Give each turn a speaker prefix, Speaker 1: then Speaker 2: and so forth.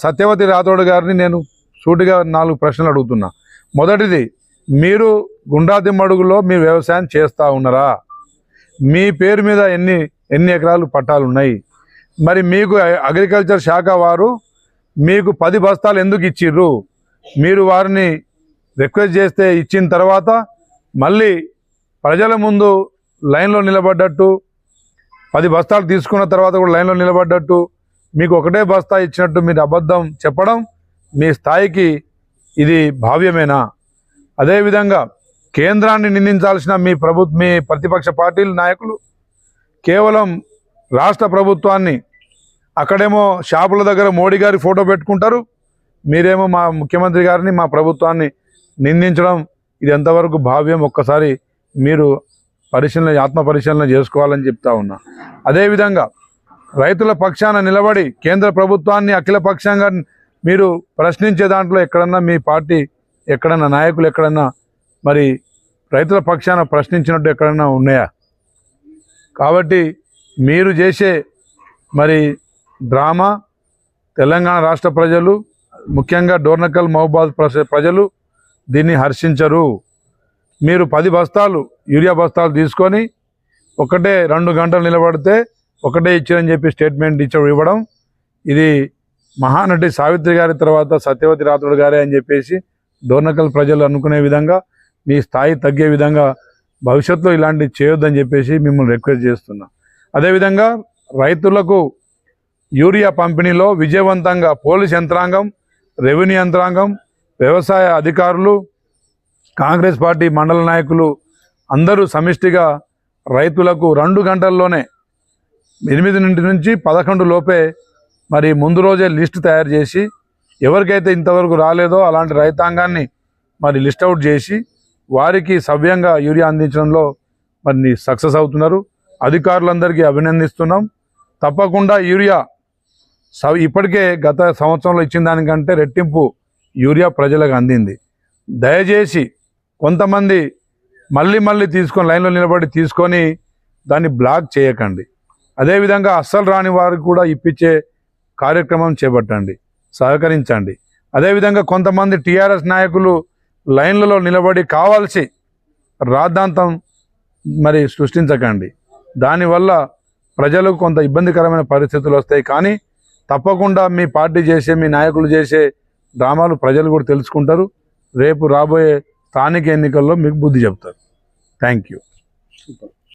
Speaker 1: సత్యవతి రాథోడ్ గారిని నేను సూటిగా 4 ప్రశ్నలు అడుగుతున్నా. మొదటిది, మీరు గుండ్రాదిమ్మడుగులో మీరు వ్యవసాయం చేస్తూ ఉన్నారా? మీ పేరు మీద ఎన్ని ఎకరాలు పట్టాలు ఉన్నాయి? మరి మీకు అగ్రికల్చర్ శాఖ వారు మీకు 10 బస్తాలు ఎందుకు ఇచ్చిర్రు? మీరు వారిని రిక్వెస్ట్ చేస్తే ఇచ్చిన తర్వాత మళ్ళీ ప్రజల ముందు లైన్లో నిలబడ్డట్టు 10 బస్తాలు తీసుకున్న తర్వాత కూడా లైన్లో నిలబడ్డట్టు మీకు ఒకటే బస్తా ఇచ్చినట్టు మీరు అబద్ధం చెప్పడం మీ స్థాయికి ఇది భావ్యమేనా? అదేవిధంగా కేంద్రాన్ని నిందించాల్సిన మీ ప్రతిపక్ష పార్టీల నాయకులు కేవలం రాష్ట్ర ప్రభుత్వాన్ని, అక్కడేమో షాపుల దగ్గర మోడీ గారి ఫోటో పెట్టుకుంటారు, మీరేమో మా ముఖ్యమంత్రి గారిని మా ప్రభుత్వాన్ని నిందించడం ఇది ఎంతవరకు భావ్యం? ఒక్కసారి మీరు ఆత్మ పరిశీలన చేసుకోవాలని చెప్తా ఉన్నా. అదేవిధంగా రైతుల పక్షాన నిలబడి కేంద్ర ప్రభుత్వాన్ని అఖిలపక్షంగా మీరు ప్రశ్నించే దాంట్లో ఎక్కడన్నా మీ పార్టీ ఎక్కడన్నా నాయకులు ఎక్కడన్నా మరి రైతుల పక్షాన ప్రశ్నించినట్టు ఎక్కడన్నా ఉన్నాయా? కాబట్టి మీరు చేసే మరి డ్రామా తెలంగాణ రాష్ట్ర ప్రజలు, ముఖ్యంగా డోర్నకల్ మహబూబాద్ ప్రజలు దీన్ని హర్షించరు. మీరు 10 బస్తాలు యూరియా బస్తాలు తీసుకొని 2 గంటలు నిలబడితే ఒకటే ఇచ్చారని చెప్పి స్టేట్మెంట్ ఇవ్వడం, ఇది మహానటి సావిత్రి గారి తర్వాత సత్యవతి రాథోడ్ గారే అని చెప్పేసి డోర్నకల్ ప్రజలు అనుకునే విధంగా మీ స్థాయి తగ్గే విధంగా భవిష్యత్తులో ఇలాంటివి చేయొద్దని చెప్పేసి మిమ్మల్ని రిక్వెస్ట్ చేస్తున్నా. అదేవిధంగా రైతులకు యూరియా పంపిణీలో విజయవంతంగా పోలీస్ యంత్రాంగం, రెవెన్యూ యంత్రాంగం, వ్యవసాయ అధికారులు, కాంగ్రెస్ పార్టీ మండల నాయకులు అందరూ సమిష్టిగా రైతులకు 2 గంటల్లోనే 8 నుంచి 11 లోపే మరి ముందు రోజే లిస్ట్ తయారు చేసి ఎవరికైతే ఇంతవరకు రాలేదో అలాంటి రైతాంగాన్ని మరి లిస్ట్ అవుట్ చేసి వారికి సవ్యంగా యూరియా అందించడంలో మరి సక్సెస్ అవుతున్నారు. అధికారులందరికీ అభినందిస్తున్నాం. తప్పకుండా యూరియా ఇప్పటికే గత సంవత్సరంలో ఇచ్చిన దానికంటే రెట్టింపు యూరియా ప్రజలకు అందింది. దయచేసి కొంతమంది మళ్ళీ తీసుకొని లైన్లో నిలబడి తీసుకొని దాన్ని బ్లాక్ చేయకండి. అదేవిధంగా అస్సలు రాని వారికి కూడా ఇప్పించే కార్యక్రమం చేపట్టండి, సహకరించండి. అదేవిధంగా కొంతమంది టీఆర్ఎస్ నాయకులు లైన్లలో నిలబడి కావాల్సి రాద్ధాంతం మరి సృష్టించకండి. దానివల్ల ప్రజలకు కొంత ఇబ్బందికరమైన పరిస్థితులు వస్తాయి. కానీ తప్పకుండా మీ పార్టీ చేసే, మీ నాయకులు చేసే డ్రామాలు ప్రజలు కూడా తెలుసుకుంటారు. రేపు రాబోయే స్థానిక ఎన్నికల్లో మీకు బుద్ధి చెప్తారు. Thank you.